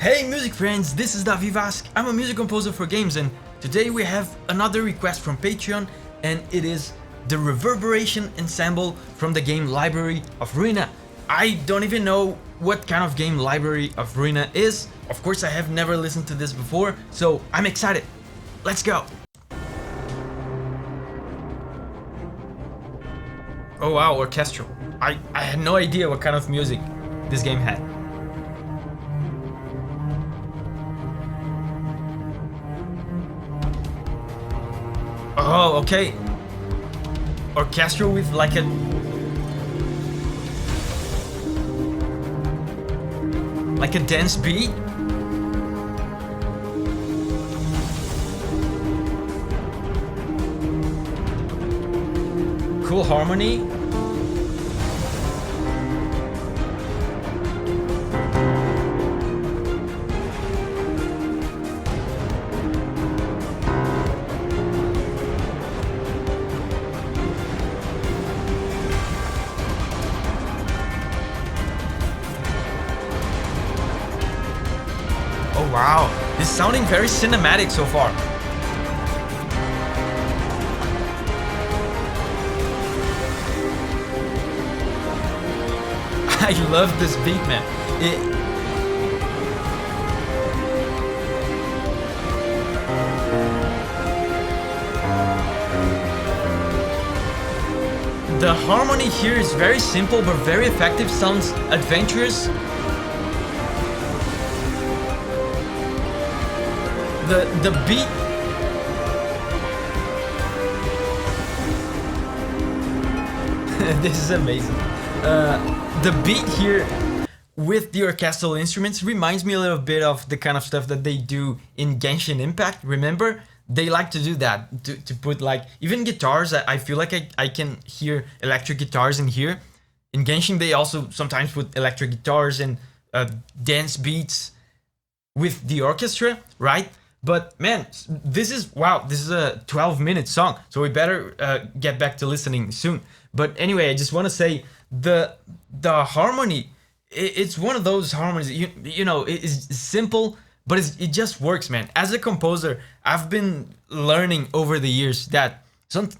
Hey music friends, this is Davi Vasc. I'm a music composer for games, and today we have another request from Patreon, and it is the Reverberation Ensemble from the game Library of Ruina. I don't even know what kind of game Library of Ruina is. Of course, I have never listened to this before, so I'm excited. Let's go! Oh wow, orchestral. I had no idea what kind of music this game had. Oh, okay. Orchestral with like a dance beat. Cool harmony. Oh wow, this is sounding very cinematic so far. I love this beat, man. The harmony here is very simple but very effective, sounds adventurous. The beat, this is amazing. The beat here with the orchestral instruments reminds me a little bit of the kind of stuff that they do in Genshin Impact. Remember? They like to do that, to put like, even guitars. I feel like I can hear electric guitars in here. In Genshin they also sometimes put electric guitars and dance beats with the orchestra, right? But man, this is, wow, this is a 12-minute song, so we better get back to listening soon. But anyway, I just want to say the harmony, it's one of those harmonies, you know, it's simple, but it just works, man. As a composer, I've been learning over the years that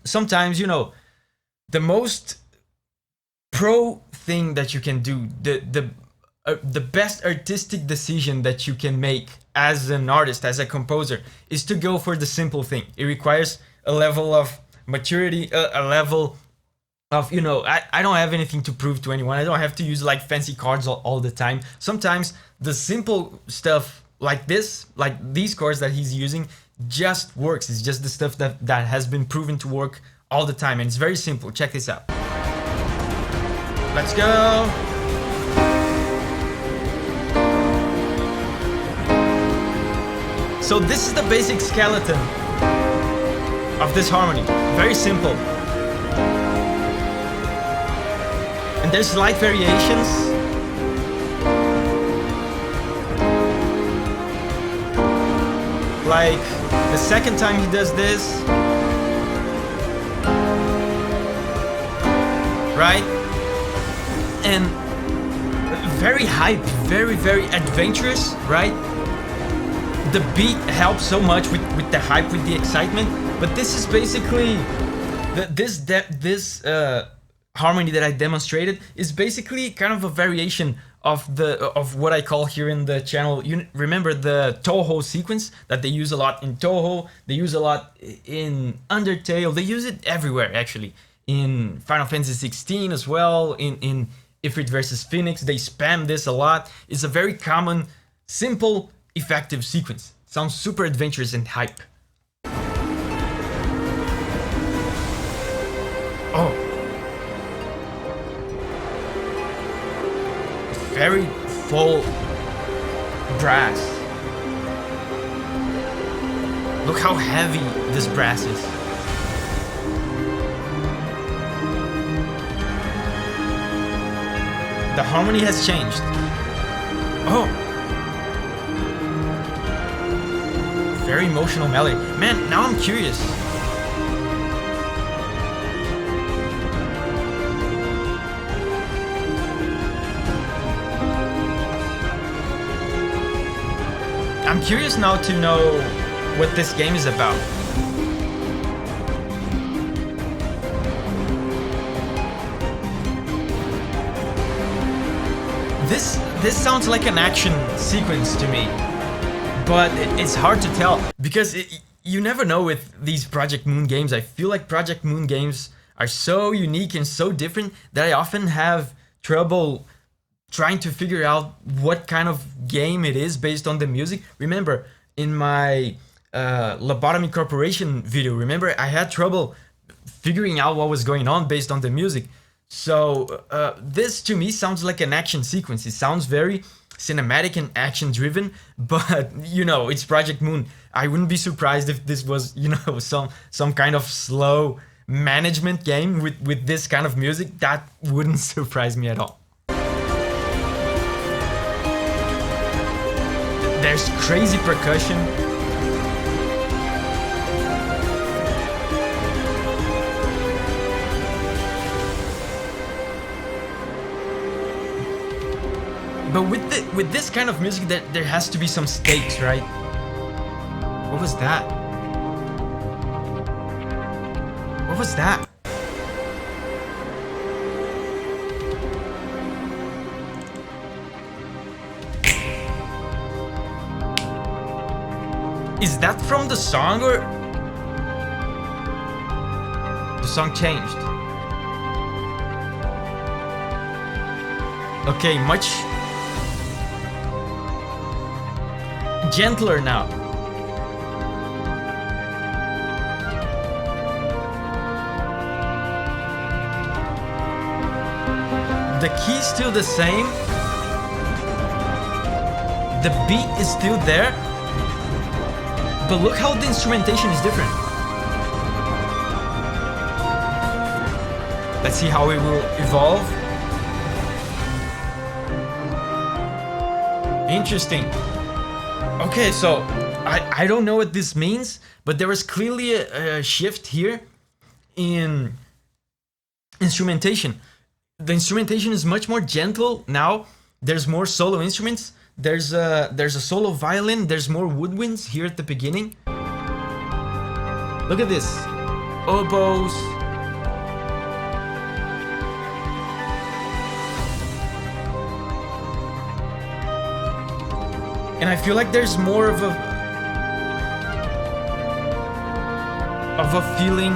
sometimes, you know, the most pro thing that you can do, the best artistic decision that you can make as an artist, as a composer, is to go for the simple thing. It requires a level of maturity, a level of, you know, I don't have anything to prove to anyone. I don't have to use like fancy chords all the time. Sometimes the simple stuff like this, like these chords that he's using, just works. It's just the stuff that has been proven to work all the time, and it's very simple. Check this out. Let's go. So this is the basic skeleton of this harmony. Very simple. And there's slight variations. Like the second time he does this. Right? And very hype, very adventurous, right? The beat helps so much with the hype, with the excitement, but this is basically this harmony that I demonstrated is basically kind of a variation of what I call here in the channel. You remember the Toho sequence that they use a lot in Toho, they use a lot in Undertale, they use it everywhere actually. In Final Fantasy 16 as well, in Ifrit vs Phoenix, they spam this a lot. It's a very common, simple, effective sequence. Sounds super adventurous and hype. Oh, very full brass. Look how heavy this brass is. The harmony has changed. Oh, very emotional melody. Man, now I'm curious. I'm curious now to know what this game is about. This sounds like an action sequence to me, but it's hard to tell because you never know with these Project Moon games. I feel like Project Moon games are so unique and so different that I often have trouble trying to figure out what kind of game it is based on the music. Remember, in my Lobotomy Corporation video, remember I had trouble figuring out what was going on based on the music. So this to me sounds like an action sequence. It sounds very cinematic and action driven, but you know, it's Project Moon. I wouldn't be surprised if this was, you know, some kind of slow management game with this kind of music. That wouldn't surprise me at all. There's crazy percussion. But with this kind of music, there has to be some stakes, right? What was that? What was that? Is that from the song or the song changed? Okay, much gentler now. The key's still the same. The beat is still there. But look how the instrumentation is different. Let's see how it will evolve. Interesting. Okay, so I don't know what this means, but there was clearly a shift here in instrumentation. The instrumentation is much more gentle now. There's more solo instruments. There's a solo violin. There's more woodwinds here at the beginning. Look at this. Oboes. And I feel like there's more of a feeling.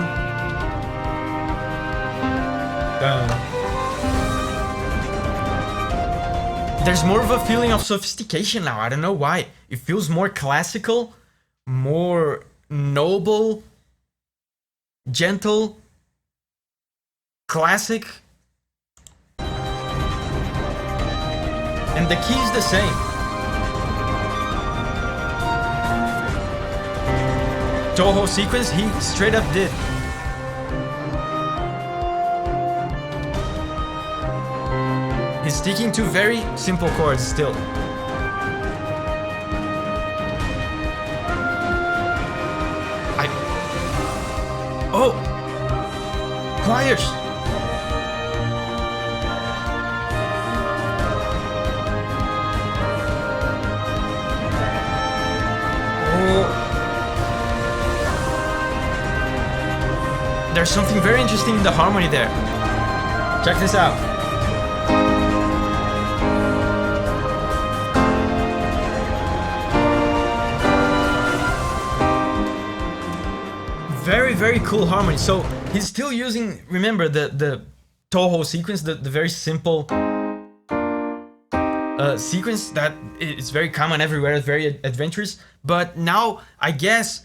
There's more of a feeling of sophistication now. I don't know why. It feels more classical, more noble, gentle, classic. And the key is the same. Toho sequence, he straight up did. He's sticking to very simple chords still. Oh! Choirs! Oh! There's something very interesting in the harmony there. Check this out. Very cool harmony. So he's still using, remember the Toho sequence, the very simple sequence that is very common everywhere, it's very adventurous. But now I guess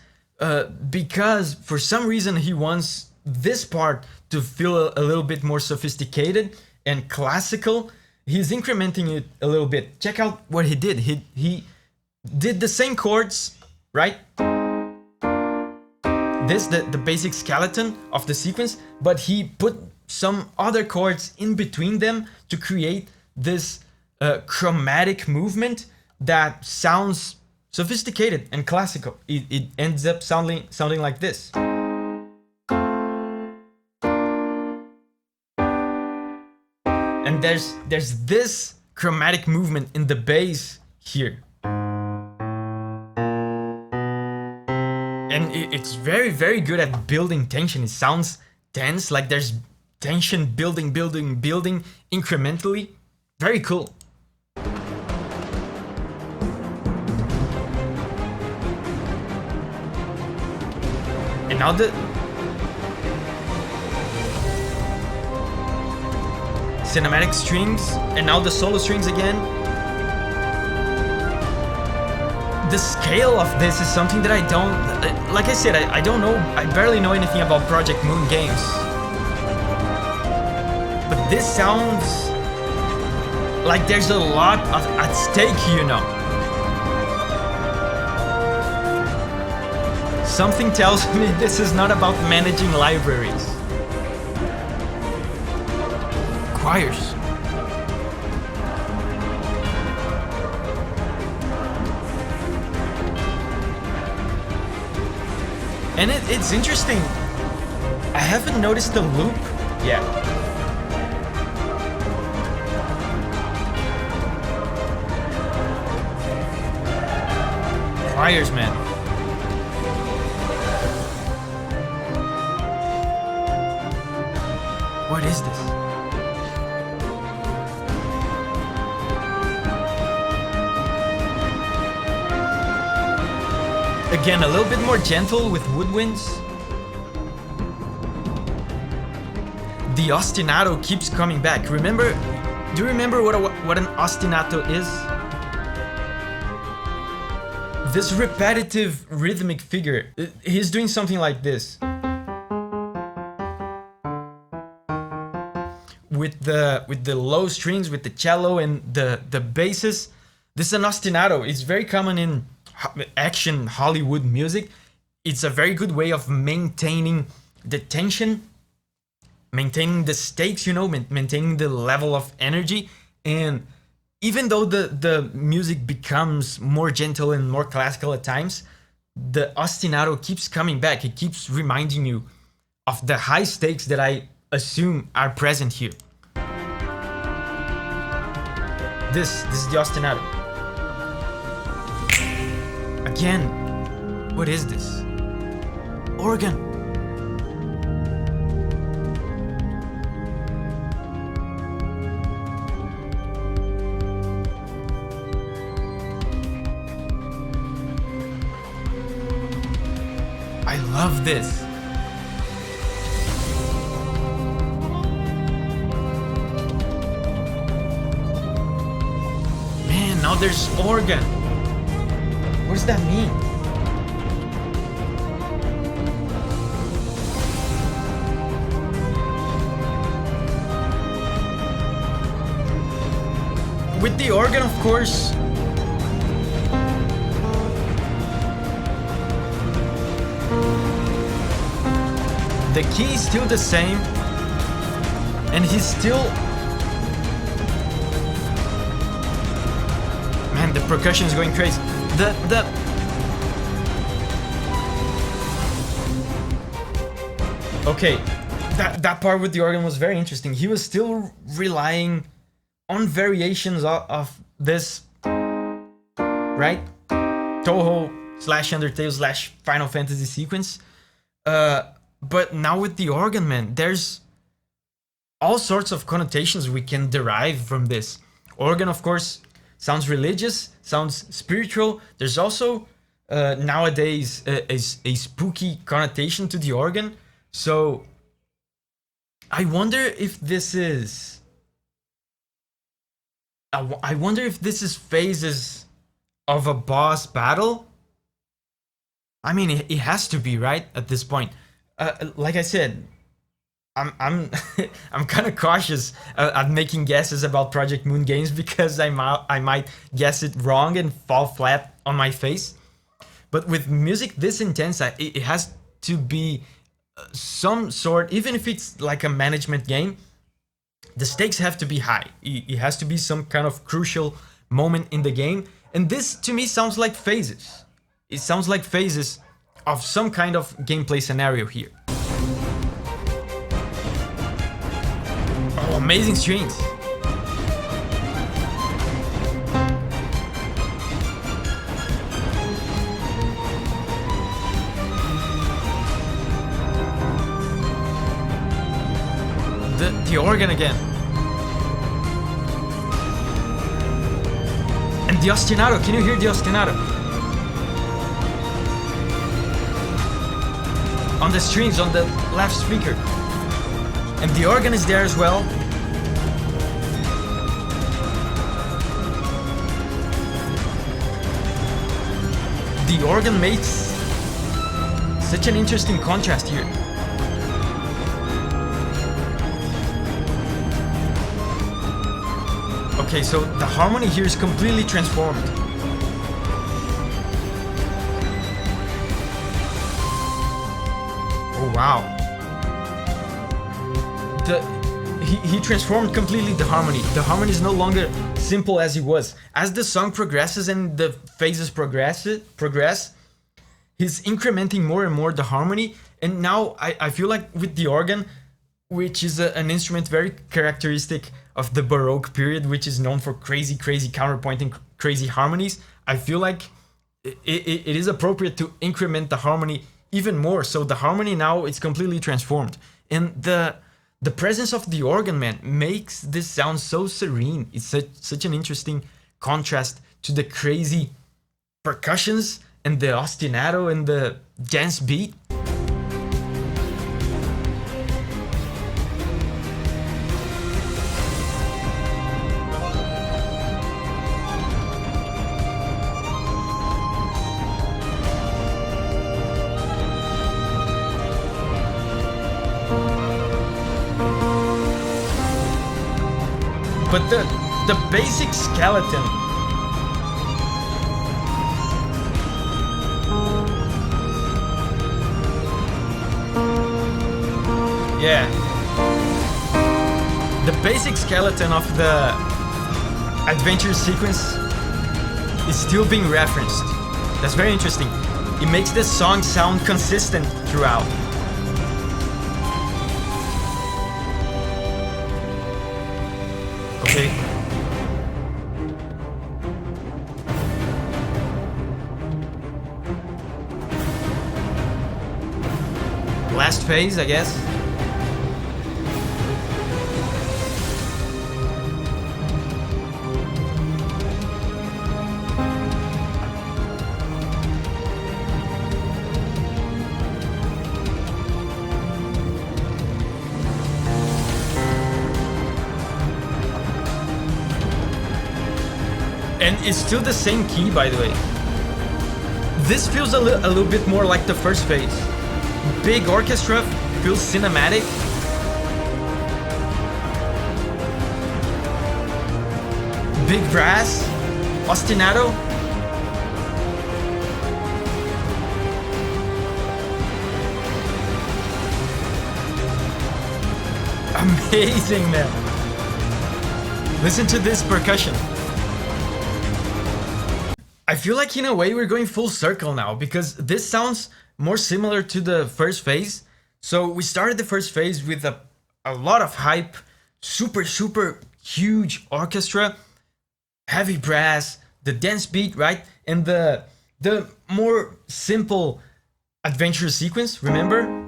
because for some reason he wants this part to feel a little bit more sophisticated and classical, he's incrementing it a little bit. Check out what he did. He did the same chords, right? This, the basic skeleton of the sequence, but he put some other chords in between them to create this chromatic movement that sounds sophisticated and classical. It ends up sounding like this. And there's this chromatic movement in the bass here. And it's very, very good at building tension. It sounds tense, like there's tension building, building, building incrementally. Very cool. And now the cinematic strings, and now the solo strings again. The scale of this is something that I don't, like I said, I don't know, I barely know anything about Project Moon games. But this sounds like there's a lot at stake, you know. Something tells me this is not about managing libraries. Choirs. And it's interesting. I haven't noticed the loop yet. Choirs, man. What is this? Again, a little bit more gentle with woodwinds. The ostinato keeps coming back. Do you remember what an ostinato is? This repetitive rhythmic figure. He's doing something like this. With the low strings, with the cello and the basses. This is an ostinato. It's very common in action Hollywood music. It's a very good way of maintaining the tension, maintaining the stakes, you know, maintaining the level of energy. And even though the music becomes more gentle and more classical at times, the ostinato keeps coming back. It keeps reminding you of the high stakes that I assume are present here. This is the ostinato. Again, what is this? Organ. I love this. Man, now there's organ. What does that mean? With the organ, of course, the key is still the same, and he's still... Man, the percussion is going crazy. Okay, that part with the organ was very interesting. He was still relying on variations of this, right? Toho / Undertale / Final Fantasy sequence. But now with the organ, man, there's all sorts of connotations we can derive from this. Organ, of course, sounds religious, sounds spiritual. There's also nowadays a spooky connotation to the organ. So I wonder if this is... I wonder if this is phases of a boss battle. I mean, it has to be, right? At this point. Like I said, I'm I'm kind of cautious at making guesses about Project Moon games because I might guess it wrong and fall flat on my face. But with music this intense, it has to be some sort, even if it's like a management game, the stakes have to be high. It has to be some kind of crucial moment in the game. And this to me sounds like phases. It sounds like phases of some kind of gameplay scenario here. Oh, amazing strings. The organ again. And the ostinato, can you hear the ostinato? On the strings, on the left speaker. And the organ is there as well. The organ makes such an interesting contrast here. Okay, so the harmony here is completely transformed. Oh wow. He transformed completely the harmony. The harmony is no longer simple as it was. As the song progresses and the phases progress, he's incrementing more and more the harmony. And now I feel like with the organ, which is an instrument very characteristic of the Baroque period, which is known for crazy counterpoint and crazy harmonies, I feel like it is appropriate to increment the harmony even more. So the harmony now is completely transformed. And the presence of the organ, man, makes this sound so serene. It's such an interesting contrast to the crazy percussions and the ostinato and the dance beat. But the basic skeleton, yeah, the basic skeleton of the adventure sequence is still being referenced. That's very interesting. It makes the song sound consistent throughout. Okay. Last phase, I guess. And it's still the same key, by the way. This feels a little bit more like the first phase. Big orchestra, feels cinematic. Big brass, ostinato. Amazing, man. Listen to this percussion. I feel like in a way we're going full circle now, because this sounds more similar to the first phase. So we started the first phase with a lot of hype, super huge orchestra, heavy brass, the dance beat, right? And the more simple adventure sequence, remember?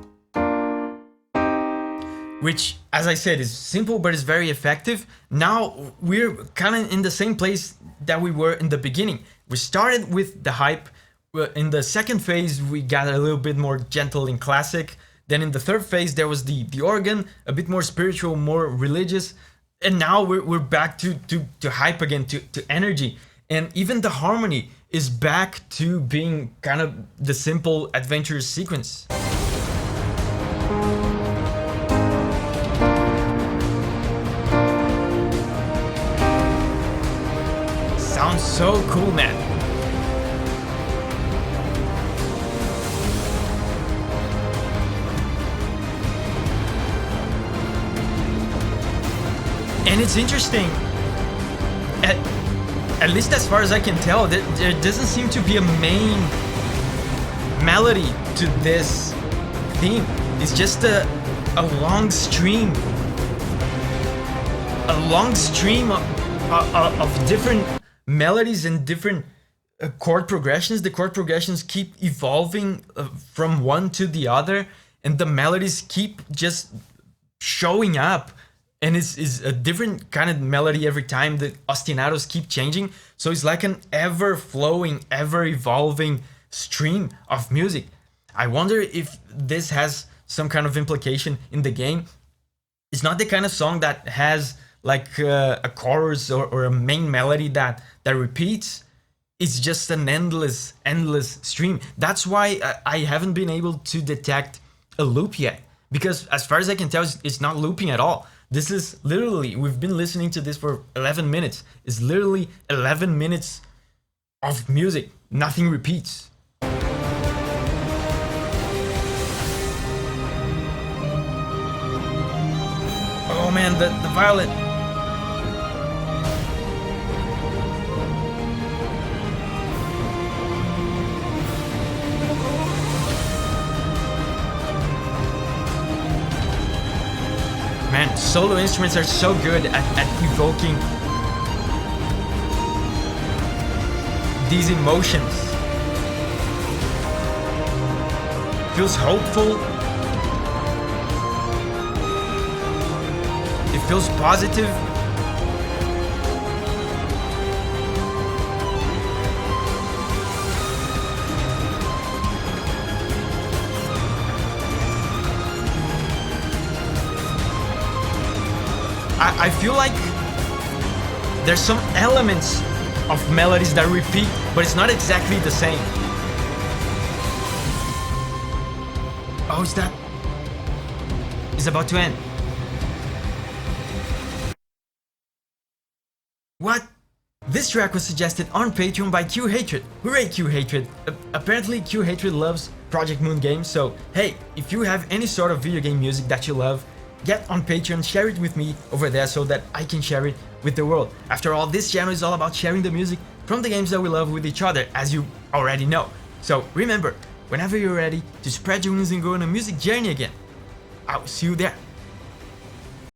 Which, as I said, is simple but is very effective. Now we're kind of in the same place that we were in the beginning. We started with the hype. In the second phase, we got a little bit more gentle and classic. Then in the third phase, there was the organ, a bit more spiritual, more religious. And now we're back to hype again, to energy. And even the harmony is back to being kind of the simple adventure sequence. Sounds so cool, man. And it's interesting, at least as far as I can tell, that there doesn't seem to be a main melody to this theme. It's just a long stream. A long stream of different melodies and different chord progressions. The chord progressions keep evolving from one to the other, and the melodies keep just showing up and it's a different kind of melody every time. The ostinatos keep changing, so it's like an ever-flowing, ever-evolving stream of music. I wonder if this has some kind of implication in the game. It's not the kind of song that has like a chorus or a main melody that repeats. It's just an endless stream. That's why I haven't been able to detect a loop yet, because as far as I can tell, it's not looping at all. This is literally, we've been listening to this for 11 minutes. It's literally 11 minutes of music. Nothing repeats. Oh man, the violin. Man, solo instruments are so good at evoking these emotions. Feels hopeful. It feels positive. I feel like there's some elements of melodies that repeat, but it's not exactly the same. Oh, it's about to end. What? This track was suggested on Patreon by Q Hatred. Hooray, Q Hatred! Apparently, Q Hatred loves Project Moon games, so hey, if you have any sort of video game music that you love, get on Patreon, share it with me over there so that I can share it with the world. After all, this channel is all about sharing the music from the games that we love with each other, as you already know. So remember, whenever you're ready to spread your wings and go on a music journey again, I'll see you there.